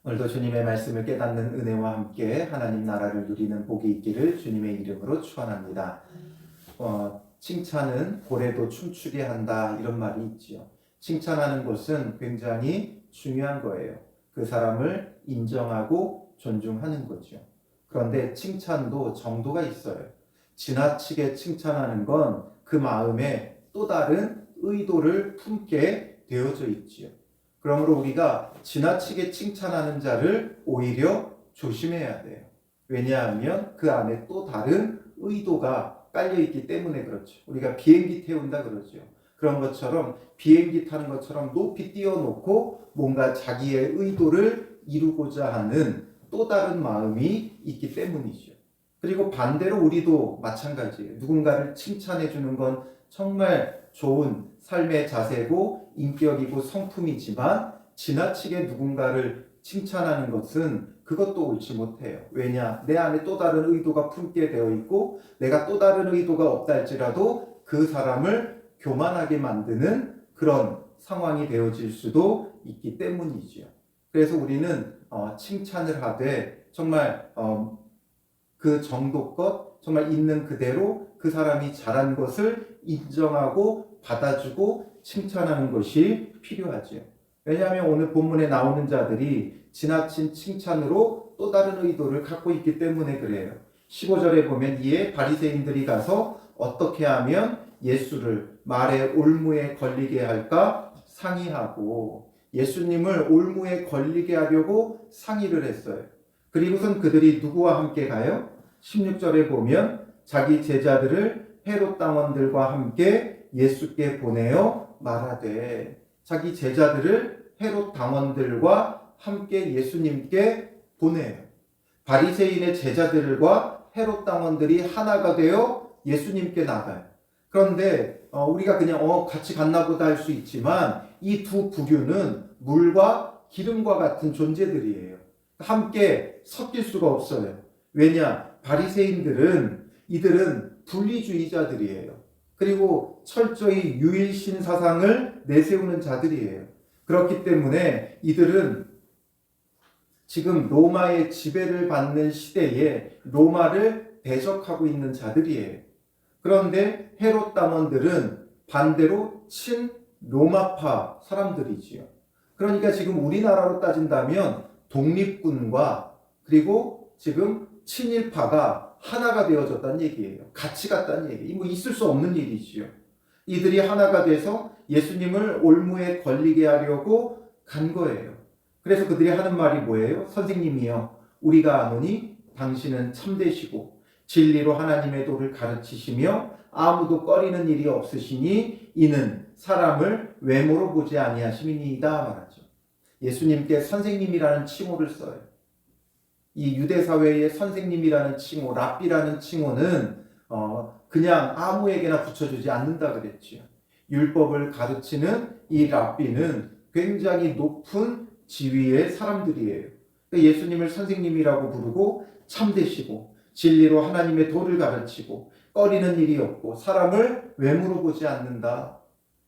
오늘도 주님의 말씀을 깨닫는 은혜와 함께 하나님 나라를 누리는 복이 있기를 주님의 이름으로 축원합니다. 칭찬은 고래도 춤추게 한다 이런 말이 있지요. 칭찬하는 것은 굉장히 중요한 거예요. 그 사람을 인정하고 존중하는 거죠. 그런데 칭찬도 정도가 있어요. 지나치게 칭찬하는 건 그 마음에 또 다른 의도를 품게 되어져 있지요. 그러므로 우리가 지나치게 칭찬하는 자를 오히려 조심해야 돼요. 왜냐하면 그 안에 또 다른 의도가 깔려있기 때문에 그렇죠. 우리가 비행기 태운다 그러죠. 그런 것처럼 비행기 타는 것처럼 높이 띄워놓고 뭔가 자기의 의도를 이루고자 하는 또 다른 마음이 있기 때문이죠. 그리고 반대로 우리도 마찬가지예요. 누군가를 칭찬해 주는 건 정말 좋은 삶의 자세고 인격이고 성품이지만 지나치게 누군가를 칭찬하는 것은 그것도 옳지 못해요. 왜냐? 내 안에 또 다른 의도가 품게 되어 있고 내가 또 다른 의도가 없다 할지라도 그 사람을 교만하게 만드는 그런 상황이 되어질 수도 있기 때문이지요. 그래서 우리는 칭찬을 하되 정말 그 정도껏 정말 있는 그대로 그 사람이 잘한 것을 인정하고 받아주고 칭찬하는 것이 필요하죠. 왜냐하면 오늘 본문에 나오는 자들이 지나친 칭찬으로 또 다른 의도를 갖고 있기 때문에 그래요. 15절에 보면 이에 바리새인들이 가서 어떻게 하면 예수를 말의 올무에 걸리게 할까 상의하고 예수님을 올무에 걸리게 하려고 상의를 했어요. 그리고선 그들이 누구와 함께 가요? 16절에 보면 자기 제자들을 헤롯 당원들과 함께 예수께 보내어 말하되 자기 제자들을 헤롯 당원들과 함께 예수님께 보내요. 바리새인의 제자들과 헤롯 당원들이 하나가 되어 예수님께 나가요. 그런데 우리가 그냥 같이 갔나 보다 할 수 있지만 이 두 부류는 물과 기름과 같은 존재들이에요. 함께 섞일 수가 없어요. 왜냐? 바리새인들은 이들은 분리주의자들이에요. 그리고 철저히 유일신 사상을 내세우는 자들이에요. 그렇기 때문에 이들은 지금 로마의 지배를 받는 시대에 로마를 대적하고 있는 자들이에요. 그런데 헤롯 당원들은 반대로 친로마파 사람들이지요. 그러니까 지금 우리나라로 따진다면 독립군과 그리고 지금 친일파가 하나가 되어졌다는 얘기예요. 같이 갔다는 얘기예요. 뭐 있을 수 없는 일이지요. 이들이 하나가 돼서 예수님을 올무에 걸리게 하려고 간 거예요. 그래서 그들이 하는 말이 뭐예요? 선생님이여, 우리가 아노니 당신은 참되시고 진리로 하나님의 도를 가르치시며 아무도 꺼리는 일이 없으시니 이는 사람을 외모로 보지 아니하심이니이다 말하죠. 예수님께 선생님이라는 칭호를 써요. 이 유대 사회의 선생님이라는 칭호, 랍비라는 칭호는 그냥 아무에게나 붙여주지 않는다 그랬죠. 율법을 가르치는 이 랍비는 굉장히 높은 지위의 사람들이에요. 예수님을 선생님이라고 부르고 참되시고 진리로 하나님의 도를 가르치고 꺼리는 일이 없고 사람을 외모로 보지 않는다.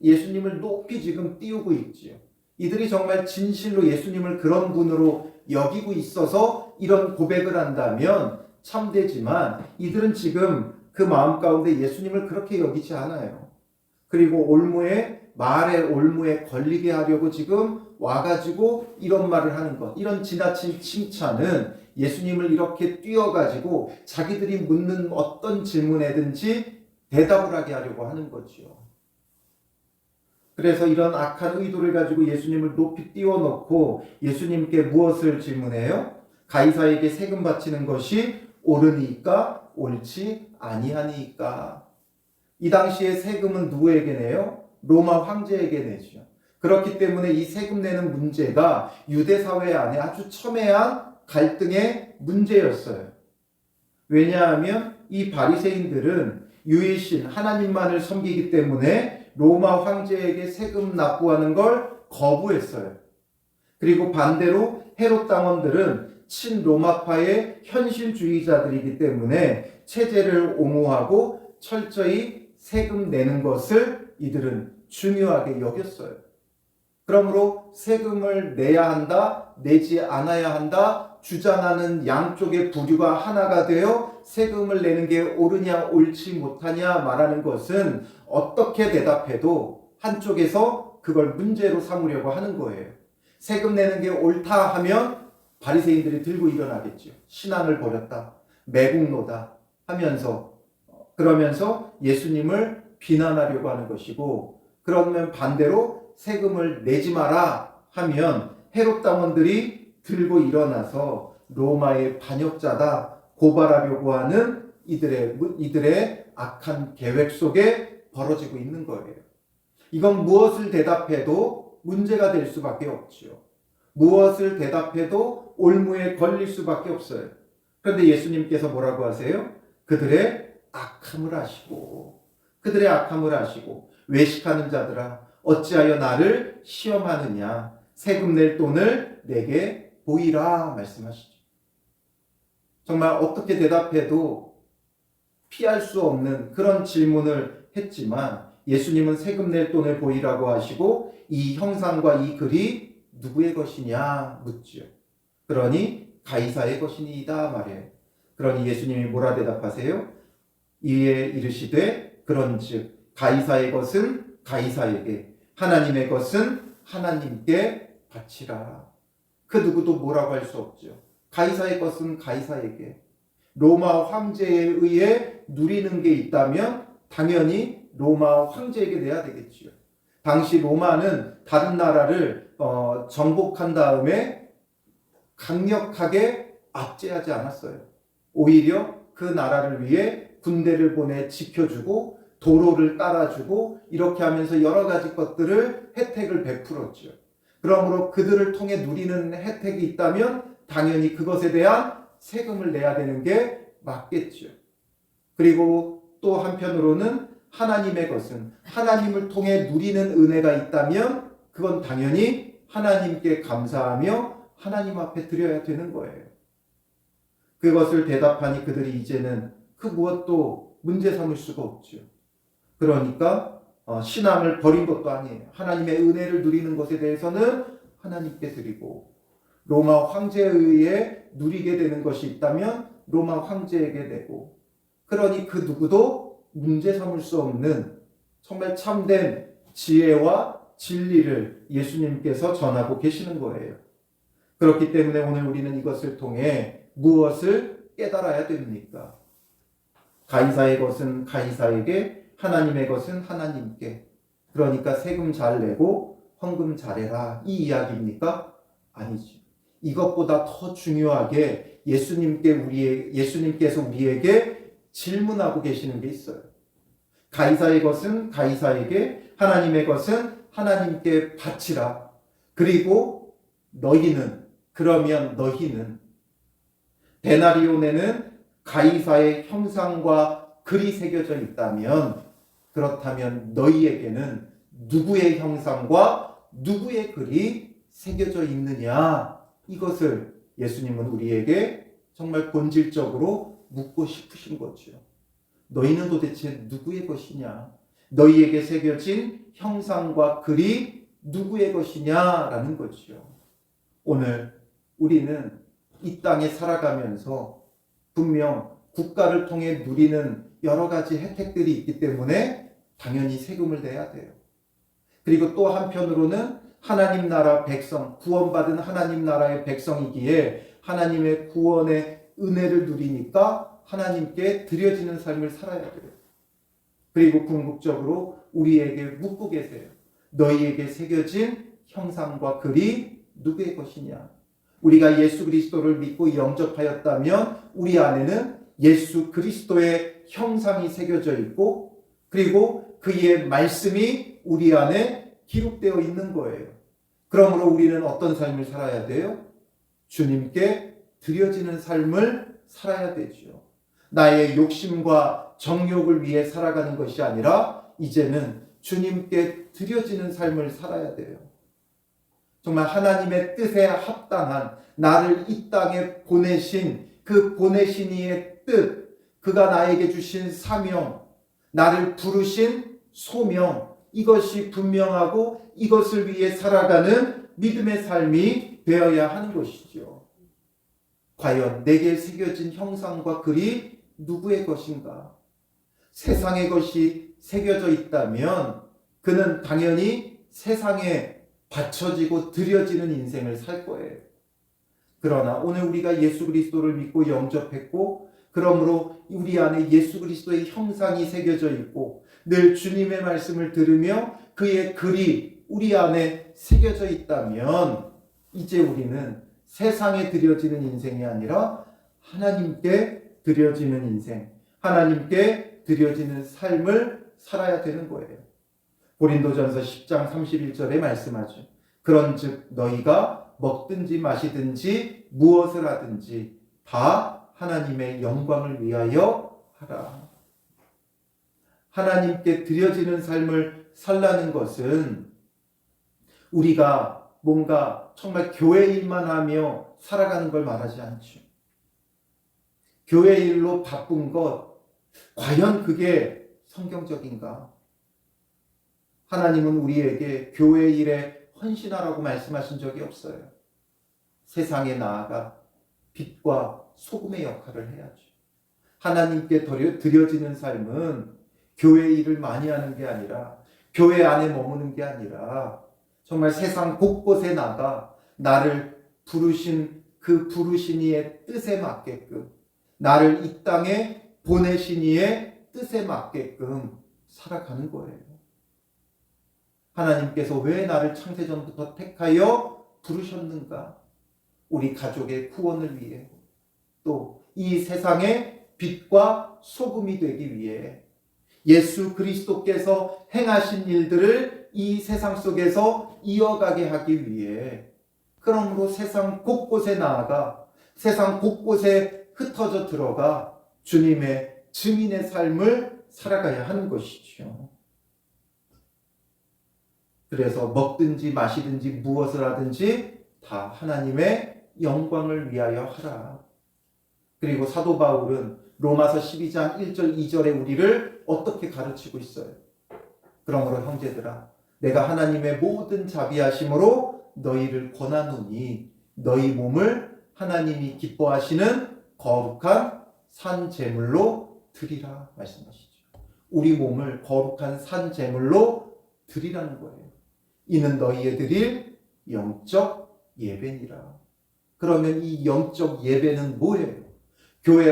예수님을 높이 지금 띄우고 있지요. 이들이 정말 진실로 예수님을 그런 분으로 여기고 있어서 이런 고백을 한다면 참되지만 이들은 지금 그 마음 가운데 예수님을 그렇게 여기지 않아요. 그리고 말의 올무에 걸리게 하려고 지금 와가지고 이런 말을 하는 것, 이런 지나친 칭찬은 예수님을 이렇게 띄워가지고 자기들이 묻는 어떤 질문에든지 대답을 하게 하려고 하는 거죠. 그래서 이런 악한 의도를 가지고 예수님을 높이 띄워놓고 예수님께 무엇을 질문해요? 가이사에게 세금 바치는 것이 옳으니까 옳지 아니하니까. 이 당시에 세금은 누구에게 내요? 로마 황제에게 내죠. 그렇기 때문에 이 세금 내는 문제가 유대 사회 안에 아주 첨예한 갈등의 문제였어요. 왜냐하면 이 바리새인들은 유일신 하나님만을 섬기기 때문에 로마 황제에게 세금 납부하는 걸 거부했어요. 그리고 반대로 헤롯 당원들은 친로마파의 현실주의자들이기 때문에 체제를 옹호하고 철저히 세금 내는 것을 이들은 중요하게 여겼어요. 그러므로 세금을 내야 한다, 내지 않아야 한다 주장하는 양쪽의 부류가 하나가 되어 세금을 내는 게 옳으냐 옳지 못하냐 말하는 것은 어떻게 대답해도 한쪽에서 그걸 문제로 삼으려고 하는 거예요. 세금 내는 게 옳다 하면 바리새인들이 들고 일어나겠죠. 신앙을 버렸다, 매국노다 하면서, 그러면서 예수님을 비난하려고 하는 것이고, 그러면 반대로 세금을 내지 마라 하면 헤롯 당원들이 들고 일어나서 로마의 반역자다 고발하려고 하는 이들의 악한 계획 속에 벌어지고 있는 거예요. 이건 무엇을 대답해도 문제가 될 수밖에 없지요. 무엇을 대답해도 올무에 걸릴 수밖에 없어요. 그런데 예수님께서 뭐라고 하세요? 그들의 악함을 아시고, 그들의 악함을 아시고, 외식하는 자들아 어찌하여 나를 시험하느냐, 세금 낼 돈을 내게 보이라 말씀하시죠. 정말 어떻게 대답해도 피할 수 없는 그런 질문을 했지만 예수님은 세금 낼 돈을 보이라고 하시고 이 형상과 이 글이 누구의 것이냐 묻죠. 그러니 가이사의 것이니이다 말해요. 그러니 예수님이 뭐라 대답하세요? 이에 이르시되 그런즉 가이사의 것은 가이사에게, 하나님의 것은 하나님께 바치라. 그 누구도 뭐라고 할 수 없죠. 가이사의 것은 가이사에게. 로마 황제에 의해 누리는 게 있다면 당연히 로마 황제에게 내야 되겠지요. 당시 로마는 다른 나라를 정복한 다음에 강력하게 압제하지 않았어요. 오히려 그 나라를 위해 군대를 보내 지켜주고 도로를 깔아주고 이렇게 하면서 여러 가지 것들을 혜택을 베풀었죠. 그러므로 그들을 통해 누리는 혜택이 있다면 당연히 그것에 대한 세금을 내야 되는 게 맞겠죠. 그리고 또 한편으로는 하나님의 것은, 하나님을 통해 누리는 은혜가 있다면 그건 당연히 하나님께 감사하며 하나님 앞에 드려야 되는 거예요. 그것을 대답하니 그들이 이제는 그 무엇도 문제 삼을 수가 없죠. 그러니까 신앙을 버린 것도 아니에요. 하나님의 은혜를 누리는 것에 대해서는 하나님께 드리고, 로마 황제에 의해 누리게 되는 것이 있다면 로마 황제에게 내고, 그러니 그 누구도 문제 삼을 수 없는 정말 참된 지혜와 진리를 예수님께서 전하고 계시는 거예요. 그렇기 때문에 오늘 우리는 이것을 통해 무엇을 깨달아야 됩니까? 가이사의 것은 가이사에게, 하나님의 것은 하나님께. 그러니까 세금 잘 내고 헌금 잘해라, 이 이야기입니까? 아니죠. 이것보다 더 중요하게 예수님께서 우리에게 질문하고 계시는 게 있어요. 가이사의 것은 가이사에게, 하나님의 것은 하나님께 바치라. 그리고 그러면 너희는 데나리온에는 가이사의 형상과 글이 새겨져 있다면, 그렇다면 너희에게는 누구의 형상과 누구의 글이 새겨져 있느냐, 이것을 예수님은 우리에게 정말 본질적으로 묻고 싶으신 거죠. 너희는 도대체 누구의 것이냐? 너희에게 새겨진 형상과 글이 누구의 것이냐라는 거죠. 오늘 우리는 이 땅에 살아가면서 분명 국가를 통해 누리는 여러 가지 혜택들이 있기 때문에 당연히 세금을 내야 돼요. 그리고 또 한편으로는 하나님 나라 백성, 구원받은 하나님 나라의 백성이기에 하나님의 구원의 은혜를 누리니까 하나님께 드려지는 삶을 살아야 돼요. 그리고 궁극적으로 우리에게 묻고 계세요. 너희에게 새겨진 형상과 글이 누구의 것이냐? 우리가 예수 그리스도를 믿고 영접하였다면 우리 안에는 예수 그리스도의 형상이 새겨져 있고, 그리고 그의 말씀이 우리 안에 기록되어 있는 거예요. 그러므로 우리는 어떤 삶을 살아야 돼요? 주님께 드려지는 삶을 살아야 되죠. 나의 욕심과 정욕을 위해 살아가는 것이 아니라 이제는 주님께 드려지는 삶을 살아야 돼요. 정말 하나님의 뜻에 합당한, 나를 이 땅에 보내신 그 보내신 이의 뜻, 그가 나에게 주신 사명, 나를 부르신 소명, 이것이 분명하고 이것을 위해 살아가는 믿음의 삶이 되어야 하는 것이죠. 과연 내게 새겨진 형상과 글이 누구의 것인가? 세상의 것이 새겨져 있다면 그는 당연히 세상에 받쳐지고 드려지는 인생을 살 거예요. 그러나 오늘 우리가 예수 그리스도를 믿고 영접했고, 그러므로 우리 안에 예수 그리스도의 형상이 새겨져 있고 늘 주님의 말씀을 들으며 그의 글이 우리 안에 새겨져 있다면 이제 우리는 세상에 드려지는 인생이 아니라 하나님께 드려지는 인생, 하나님께 드려지는 삶을 살아야 되는 거예요. 고린도전서 10장 31절에 말씀하죠. 그런즉 너희가 먹든지 마시든지 무엇을 하든지 다 하나님의 영광을 위하여 하라. 하나님께 드려지는 삶을 살라는 것은 우리가 뭔가 정말 교회 일만 하며 살아가는 걸 말하지 않죠. 교회 일로 바쁜 것, 과연 그게 성경적인가? 하나님은 우리에게 교회 일에 헌신하라고 말씀하신 적이 없어요. 세상에 나아가 빛과 소금의 역할을 해야죠. 하나님께 드려지는 삶은 교회 일을 많이 하는 게 아니라, 교회 안에 머무는 게 아니라 정말 세상 곳곳에 나가 나를 부르신 그 부르신 이의 뜻에 맞게끔, 나를 이 땅에 보내신 이의 뜻에 맞게끔 살아가는 거예요. 하나님께서 왜 나를 창세전부터 택하여 부르셨는가? 우리 가족의 구원을 위해, 또 이 세상의 빛과 소금이 되기 위해 예수 그리스도께서 행하신 일들을 이 세상 속에서 이어가게 하기 위해, 그러므로 세상 곳곳에 나아가 세상 곳곳에 흩어져 들어가 주님의 증인의 삶을 살아가야 하는 것이죠. 그래서 먹든지 마시든지 무엇을 하든지 다 하나님의 영광을 위하여 하라. 그리고 사도 바울은 로마서 12장 1절 2절에 우리를 어떻게 가르치고 있어요? 그러므로 형제들아, 내가 하나님의 모든 자비하심으로 너희를 권하노니 너희 몸을 하나님이 기뻐하시는 거룩한 산 제물로 드리라 말씀하시죠. 우리 몸을 거룩한 산 제물로 드리라는 거예요. 이는 너희의 드릴 영적 예배니라. 그러면 이 영적 예배는 뭐예요? 교회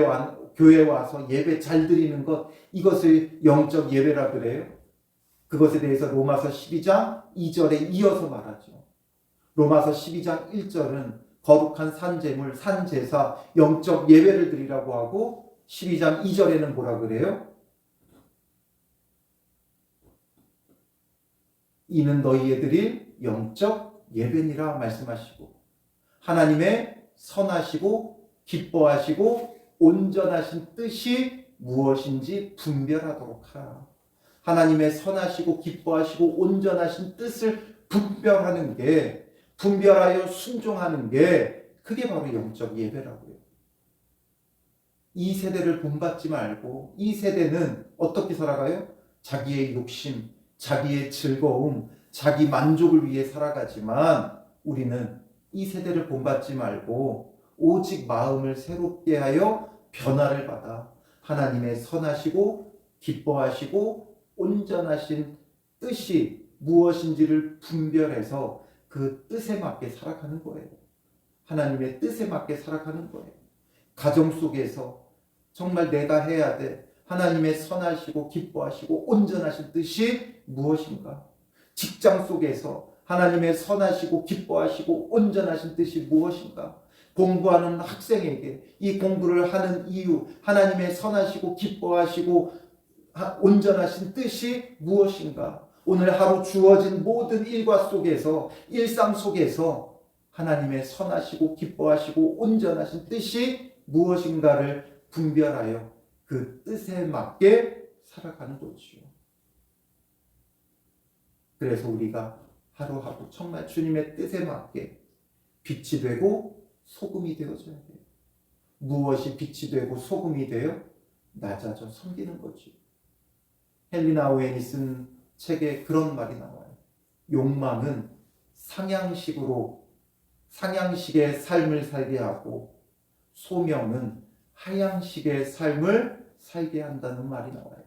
와서 예배 잘 드리는 것, 이것을 영적 예배라 그래요? 그것에 대해서 로마서 12장 2절에 이어서 말하죠. 로마서 12장 1절은 거룩한 산제물, 산제사, 영적 예배를 드리라고 하고 12장 2절에는 뭐라 그래요? 이는 너희의 드릴 영적 예배니라 말씀하시고, 하나님의 선하시고 기뻐하시고 온전하신 뜻이 무엇인지 분별하도록 하라. 하나님의 선하시고 기뻐하시고 온전하신 뜻을 분별하여 순종하는 게 그게 바로 영적 예배라고요. 이 세대를 본받지 말고, 이 세대는 어떻게 살아가요? 자기의 욕심, 자기의 즐거움, 자기 만족을 위해 살아가지만 우리는 이 세대를 본받지 말고 오직 마음을 새롭게 하여 변화를 받아 하나님의 선하시고 기뻐하시고 온전하신 뜻이 무엇인지를 분별해서 그 뜻에 맞게 살아가는 거예요. 하나님의 뜻에 맞게 살아가는 거예요. 가정 속에서 정말 내가 해야 돼. 하나님의 선하시고 기뻐하시고 온전하신 뜻이 무엇인가? 직장 속에서 하나님의 선하시고 기뻐하시고 온전하신 뜻이 무엇인가? 공부하는 학생에게 이 공부를 하는 이유, 하나님의 선하시고 기뻐하시고 온전하신 뜻이 무엇인가? 오늘 하루 주어진 모든 일과 속에서, 일상 속에서 하나님의 선하시고 기뻐하시고 온전하신 뜻이 무엇인가를 분별하여 그 뜻에 맞게 살아가는 거지요. 그래서 우리가 하루하루 정말 주님의 뜻에 맞게 빛이 되고 소금이 되어져야 돼요. 무엇이 빛이 되고 소금이 되어? 낮아져 섬기는 거지. 헬리나 오웬이 쓴 책에 그런 말이 나와요. 욕망은 상향식의 삶을 살게 하고 소명은 하향식의 삶을 살게 한다는 말이 나와요.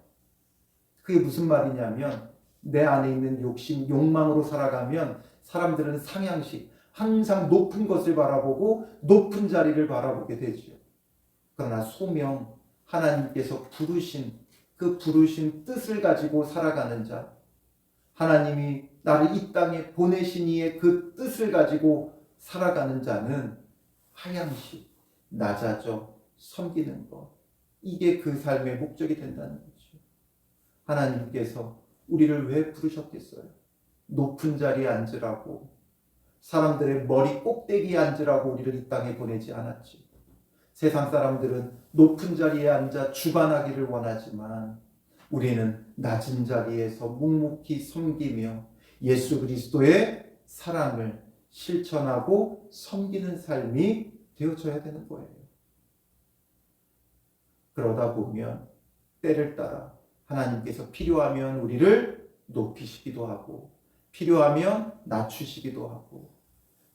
그게 무슨 말이냐면 내 안에 있는 욕심, 욕망으로 살아가면 사람들은 상향식, 항상 높은 것을 바라보고 높은 자리를 바라보게 되죠. 그러나 소명, 하나님께서 그 부르신 뜻을 가지고 살아가는 자, 하나님이 나를 이 땅에 보내신 이의 그 뜻을 가지고 살아가는 자는 하향식, 낮아져 섬기는 것, 이게 그 삶의 목적이 된다는 거죠. 하나님께서 우리를 왜 부르셨겠어요? 높은 자리에 앉으라고, 사람들의 머리 꼭대기에 앉으라고 우리를 이 땅에 보내지 않았지. 세상 사람들은 높은 자리에 앉아 주관하기를 원하지만 우리는 낮은 자리에서 묵묵히 섬기며 예수 그리스도의 사랑을 실천하고 섬기는 삶이 되어져야 되는 거예요. 그러다 보면 때를 따라 하나님께서 필요하면 우리를 높이시기도 하고, 필요하면 낮추시기도 하고,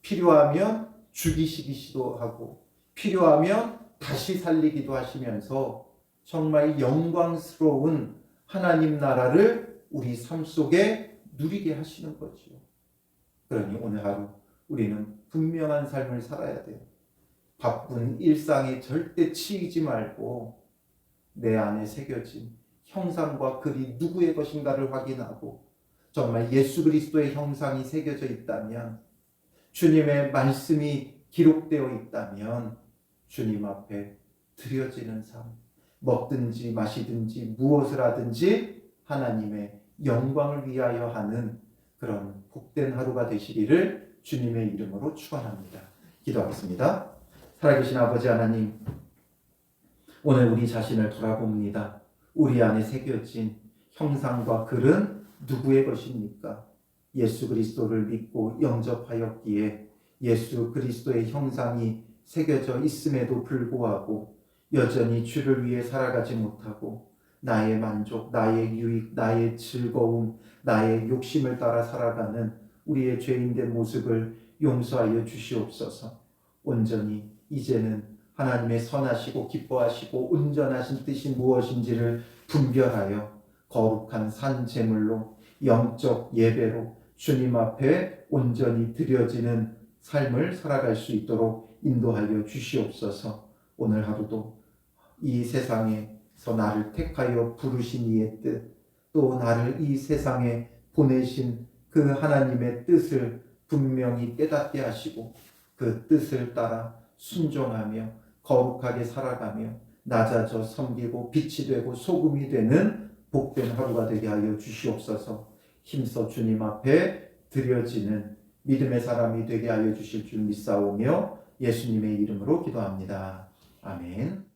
필요하면 죽이시기도 하고, 필요하면 다시 살리기도 하시면서 정말 영광스러운 하나님 나라를 우리 삶 속에 누리게 하시는 거죠. 그러니 오늘 하루 우리는 분명한 삶을 살아야 돼요. 바쁜 일상에 절대 치이지 말고 내 안에 새겨진 형상과 글이 누구의 것인가를 확인하고 정말 예수 그리스도의 형상이 새겨져 있다면, 주님의 말씀이 기록되어 있다면 주님 앞에 드려지는 삶, 먹든지 마시든지 무엇을 하든지 하나님의 영광을 위하여 하는 그런 복된 하루가 되시기를 주님의 이름으로 축원합니다. 기도하겠습니다. 살아계신 아버지 하나님, 오늘 우리 자신을 돌아봅니다. 우리 안에 새겨진 형상과 글은 누구의 것입니까? 예수 그리스도를 믿고 영접하였기에 예수 그리스도의 형상이 새겨져 있음에도 불구하고 여전히 주를 위해 살아가지 못하고 나의 만족, 나의 유익, 나의 즐거움, 나의 욕심을 따라 살아가는 우리의 죄인된 모습을 용서하여 주시옵소서. 온전히 이제는 하나님의 선하시고 기뻐하시고 온전하신 뜻이 무엇인지를 분별하여 거룩한 산 제물로 영적 예배로 주님 앞에 온전히 드려지는 삶을 살아갈 수 있도록 인도하여 주시옵소서. 오늘 하루도 이 세상에서 나를 택하여 부르신 이의 뜻, 또 나를 이 세상에 보내신 그 하나님의 뜻을 분명히 깨닫게 하시고 그 뜻을 따라 순종하며 거룩하게 살아가며 낮아져 섬기고 빛이 되고 소금이 되는 복된 하루가 되게 하여 주시옵소서. 힘써 주님 앞에 드려지는 믿음의 사람이 되게 하여 주실 줄 믿사오며 예수님의 이름으로 기도합니다. 아멘.